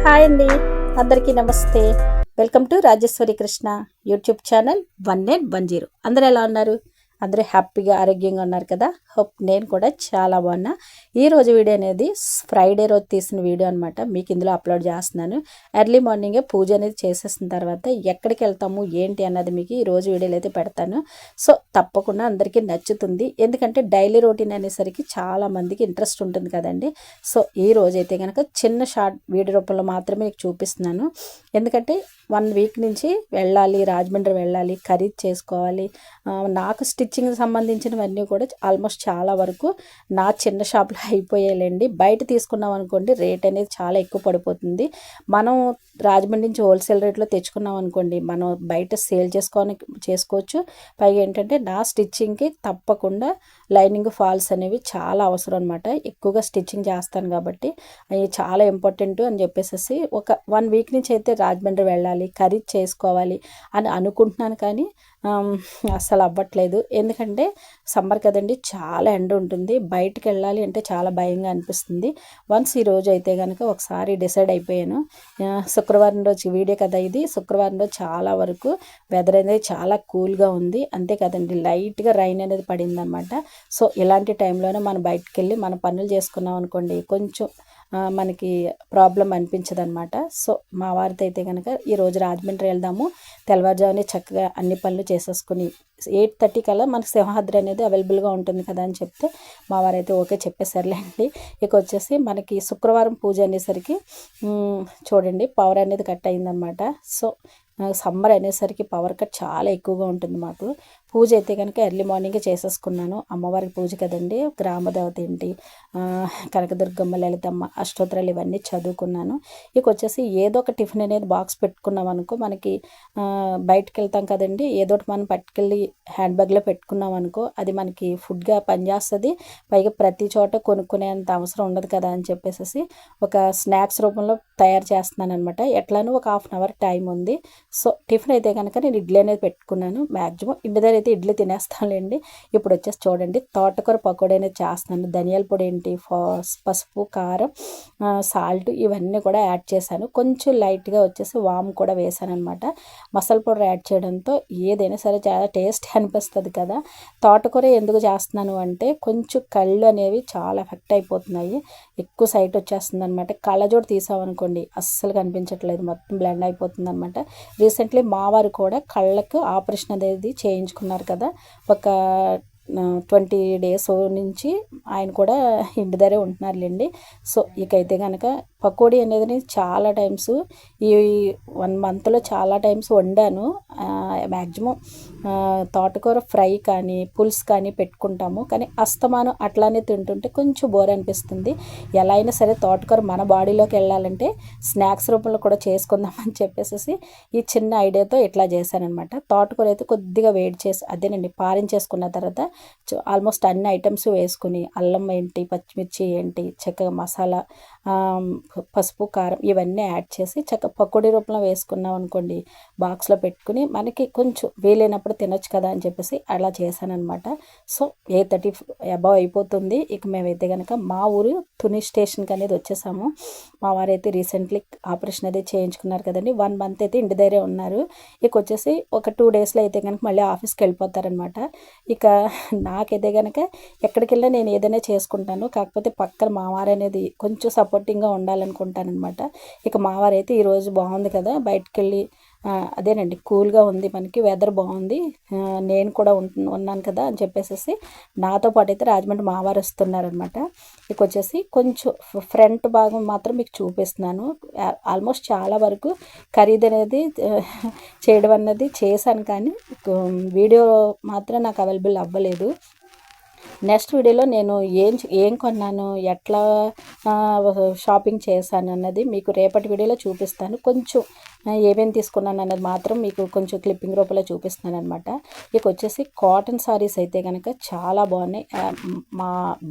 Hi అండి, అందరికీ నమస్తే. Welcome to Rajeshwari Krishna YouTube channel 1810. అందరూ ఎలా ఉన్నారు? అందరూ హ్యాపీగా ఆరోగ్యంగా ఉన్నారు కదా. హోప్ నేను కూడా చాలా బాగున్నా. ఈరోజు వీడియో అనేది ఫ్రైడే రోజు తీసిన వీడియో అనమాట. మీకు ఇందులో అప్లోడ్ చేస్తున్నాను. ఎర్లీ మార్నింగే పూజ అనేది చేసేసిన తర్వాత ఎక్కడికి వెళ్తాము ఏంటి అన్నది మీకు ఈరోజు వీడియోలో అయితే పెడతాను. సో తప్పకుండా అందరికీ నచ్చుతుంది. ఎందుకంటే డైలీ రొటీన్ అనేసరికి చాలామందికి ఇంట్రెస్ట్ ఉంటుంది కదండి. సో ఈ రోజు అయితే కనుక చిన్న షార్ట్ వీడియో రూపంలో మాత్రమే మీకు చూపిస్తున్నాను. ఎందుకంటే 1 వీక్ నుంచి వెళ్ళాలి, రాజమండ్రి వెళ్ళాలి, ఖరీదు చేసుకోవాలి. నాకు స్టిచ్చింగ్ సంబంధించినవన్నీ కూడా ఆల్మోస్ట్ చాలా వరకు నా చిన్న షాప్లో అయిపోయాయండి. బయట తీసుకున్నాం అనుకోండి రేట్ అనేది చాలా ఎక్కువ పడిపోతుంది. మనం రాజమండ్రి నుంచి హోల్సేల్ రేట్లో తెచ్చుకున్నాం అనుకోండి, మనం బయట సేల్ చేసుకోవచ్చు. పైగా ఏంటంటే నా స్టిచ్చింగ్కి తప్పకుండా లైనింగ్ ఫాల్స్ అనేవి చాలా అవసరం అనమాట. ఎక్కువగా స్టిచ్చింగ్ చేస్తాను కాబట్టి అవి చాలా ఇంపార్టెంట్ అని చెప్పేసి ఒక 1 వీక్ నుంచి అయితే రాజమండ్రి వెళ్ళాలి, ఖరీదు చేసుకోవాలి అని అనుకుంటున్నాను. కానీ అస్సలు అవ్వట్లేదు. ఎందుకంటే సమ్మర్ కదండి, చాలా ఎండ ఉంటుంది. బయటికి వెళ్ళాలి అంటే చాలా భయంగా అనిపిస్తుంది. వన్స్ ఈరోజు అయితే కనుక ఒకసారి డిసైడ్ అయిపోయాను. శుక్రవారం రోజు వీడియో కదా ఇది. శుక్రవారం రోజు చాలా వరకు వెదర్ అనేది చాలా కూల్గా ఉంది. అంతే కదండి, లైట్గా రైన్ అనేది పడింది అనమాట. సో ఇలాంటి టైంలోనే మనం బయటికి వెళ్ళి మన పనులు చేసుకున్నాం అనుకోండి, కొంచెం మనకి ప్రాబ్లం అనిపించదు అనమాట. సో మా వారితో అయితే కనుక ఈరోజు రాజమండ్రి వెళ్దాము, తెల్లవారుజామునే చక్కగా అన్ని పనులు చేసేసుకుని 8:30 కల్లా మనకు సింహాద్రి అనేది అవైలబుల్గా ఉంటుంది కదా అని చెప్తే మా వారైతే ఓకే చెప్పేసరిలేండి. ఇక వచ్చేసి మనకి శుక్రవారం పూజ అనేసరికి చూడండి పవర్ అనేది కట్ అయిందనమాట. సో సమ్మర్ అనేసరికి పవర్ కట్ చాలా ఎక్కువగా ఉంటుంది మాకు. పూజ అయితే కనుక ఎర్లీ మార్నింగే చేసేసుకున్నాను. అమ్మవారికి పూజ కదండి, గ్రామదేవత ఏంటి, కనకదుర్గమ్మ, లలితమ్మ అష్టోత్తరాలు ఇవన్నీ చదువుకున్నాను. ఇక వచ్చేసి ఏదో ఒక టిఫిన్ అనేది బాక్స్ పెట్టుకున్నాం అనుకో, మనకి బయటకు వెళ్తాం కదండి, ఏదో ఒకటి మనం పట్టుకెళ్ళి హ్యాండ్ బ్యాగ్లో పెట్టుకున్నాం అనుకో, అది మనకి ఫుడ్గా పనిచేస్తుంది. పైగా ప్రతి చోట కొనుక్కునేంత అవసరం ఉండదు కదా అని చెప్పేసి ఒక స్నాక్స్ రూపంలో తయారు చేస్తున్నాను అనమాట. ఎట్లానూ ఒక 1/2 అవర్ టైం ఉంది. సో టిఫిన్ అయితే కనుక నేను ఇడ్లీ అనేది పెట్టుకున్నాను. మ్యాక్సిమం ఇంటి దగ్గర అయితే ఇడ్లీ తినేస్తానులేండి. ఇప్పుడు వచ్చేసి చూడండి తోటకూర పకోడీ అనేది చేస్తున్నాను. ధనియాల పొడి ఏంటి, పసుపు, కారం, సాల్ట్ ఇవన్నీ కూడా యాడ్ చేశాను. కొంచెం లైట్గా వచ్చేసి వాము కూడా వేసాను అనమాట. మసాలా పౌడర్ యాడ్ చేయడంతో ఏదైనా సరే చాలా టేస్ట్ అనిపిస్తుంది కదా. తోటకూర ఎందుకు చేస్తున్నాను అంటే కొంచెం కళ్ళు అనేవి చాలా ఎఫెక్ట్ అయిపోతున్నాయి, ఎక్కువ సైట్ వచ్చేస్తుంది అనమాట. కళ్ళజోడు తీసామనుకోండి అస్సలు కనిపించట్లేదు, మొత్తం బ్లెండ్ అయిపోతుంది అనమాట. రీసెంట్లీ మా వారు కూడా కళ్ళకు ఆపరేషన్ అనేది చేయించుకున్నారు కదా. ఒక 20 days నుంచి ఆయన కూడా ఇంటి దగ్గరే ఉంటున్నారులేండి. సో ఇకైతే కనుక పకోడీ అనేది చాలా టైమ్స్ ఈ 1 monthలో చాలా టైమ్స్ వండాను. మ్యాక్సిమం తోటకూర ఫ్రై కానీ పులుసు కానీ పెట్టుకుంటాము. కానీ అస్తమానం అట్లానే తింటుంటే కొంచెం బోర్ అనిపిస్తుంది. ఎలా అయినా సరే తోటకూర మన బాడీలోకి వెళ్ళాలంటే స్నాక్స్ రూపంలో కూడా చేసుకుందామని చెప్పేసి ఈ చిన్న ఐడియాతో ఇట్లా చేశానమాట. తోటకూర అయితే కొద్దిగా వేడి చేసి అదేనండి పారించేసుకున్న తర్వాత ఆల్మోస్ట్ అన్ని ఐటమ్స్ వేసుకుని అల్లం ఏంటి, పచ్చిమిర్చి ఏంటి, చక్కగా మసాలా, పసుపు, కారం ఇవన్నీ యాడ్ చేసి చక్కగా పకోడీ రూపంలో వేసుకున్నాం అనుకోండి, బాక్స్లో పెట్టుకుని మనకి కొంచెం వీలైనప్పుడు తినొచ్చు కదా అని చెప్పేసి అలా చేశానమాట. సో 8:30 అబౌవ్ అయిపోతుంది. ఇక మేమైతే కనుక మా ఊరు తుని స్టేషన్కి అనేది వచ్చేసాము. మా వారైతే రీసెంట్లీ ఆపరేషన్ అయితే చేయించుకున్నారు కదండి. 1 month అయితే ఇంటి దగ్గరే ఉన్నారు. ఇక వచ్చేసి ఒక 2 daysలో అయితే కనుక మళ్ళీ ఆఫీస్కి వెళ్ళిపోతారనమాట. ఇక నాకైతే కనుక ఎక్కడికి వెళ్ళినా నేను ఏదైనా చేసుకుంటాను. కాకపోతే పక్కన మా వారు అనేది కొంచెం సపోర్టింగ్గా ఉండాలనుకుంటాను అనమాట. ఇక మా వారైతే ఈరోజు బాగుంది కదా, బయటకు వెళ్ళి అదేనండి కూల్గా ఉంది, మనకి వెదర్ బాగుంది, నేను కూడా ఉన్నాను కదా అని చెప్పేసి నాతో పాటు అయితే రాజమండ్రి మా వారు వస్తున్నారనమాట. ఇక వచ్చేసి కొంచెం ఫ్రంట్ భాగం మాత్రం మీకు చూపిస్తున్నాను. ఆల్మోస్ట్ చాలా వరకు ఖరీదు అనేది చేయడం అన్నది చేశాను, కానీ వీడియో మాత్రం నాకు అవైలబుల్ అవ్వలేదు. నెక్స్ట్ వీడియోలో నేను ఏం కొన్నాను, ఎట్లా షాపింగ్ చేశాను అన్నది మీకు రేపటి వీడియోలో చూపిస్తాను. కొంచెం ఏమేమి తీసుకున్నాను అన్నది మాత్రం మీకు కొంచెం క్లిప్పింగ్ రూపంలో చూపిస్తున్నాను అనమాట. ఇక వచ్చేసి కాటన్ సారీస్ అయితే కనుక చాలా బాగున్నాయి.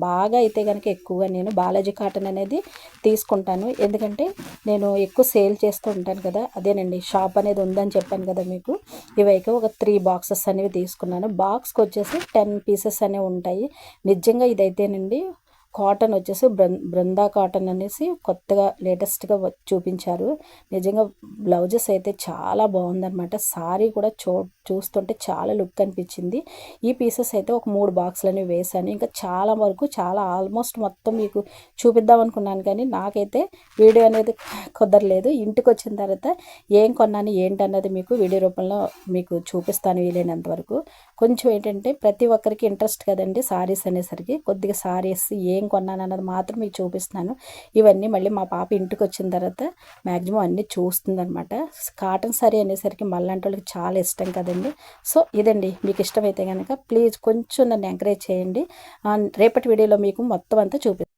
బాగా అయితే కనుక ఎక్కువగా నేను బాలాజీ కాటన్ అనేది తీసుకుంటాను. ఎందుకంటే నేను ఎక్కువ సేల్ చేస్తూ ఉంటాను కదా, అదేనండి షాప్ అనేది ఉందని చెప్పాను కదా మీకు. ఇవైతే ఒక 3 boxes అనేవి తీసుకున్నాను. బాక్స్కి వచ్చేసి 10 pieces అనేవి ఉంటాయి. నిజంగా ఇదైతేనండి కాటన్ వచ్చేసి బృందా కాటన్ అనేసి కొత్తగా లేటెస్ట్గా చూపించారు. నిజంగా బ్లౌజెస్ అయితే చాలా బాగుందనమాట. సారీ కూడా చూస్తుంటే చాలా లుక్ అనిపించింది. ఈ పీసెస్ అయితే ఒక 3 బాక్సులని వేసాను. ఇంకా చాలా వరకు ఆల్మోస్ట్ మొత్తం మీకు చూపిద్దాం అనుకున్నాను, కానీ నాకైతే వీడియో అనేది కుదరలేదు. ఇంటికి వచ్చిన తర్వాత ఏం కొన్నాను ఏంటన్నది మీకు వీడియో రూపంలో మీకు చూపిస్తాను వీలైనంత వరకు. కొంచెం ఏంటంటే ప్రతి ఒక్కరికి ఇంట్రెస్ట్ కదండి సారీస్ అనేసరికి, కొద్దిగా సారీస్ ఏం కొన్నాను అన్నది మాత్రం మీకు చూపిస్తున్నాను. ఇవన్నీ మళ్ళీ మా పాప ఇంటికి వచ్చిన తర్వాత మ్యాక్సిమం అన్నీ చూస్తుందనమాట. కాటన్ సారీ అనేసరికి మళ్ళంటి వాళ్ళకి చాలా ఇష్టం కదండి. సో ఇదండి, మీకు ఇష్టమైతే కనుక ప్లీజ్ కొంచెం నన్ను ఎంకరేజ్ చేయండి. రేపటి వీడియోలో మీకు మొత్తం అంతా చూపిస్తాను.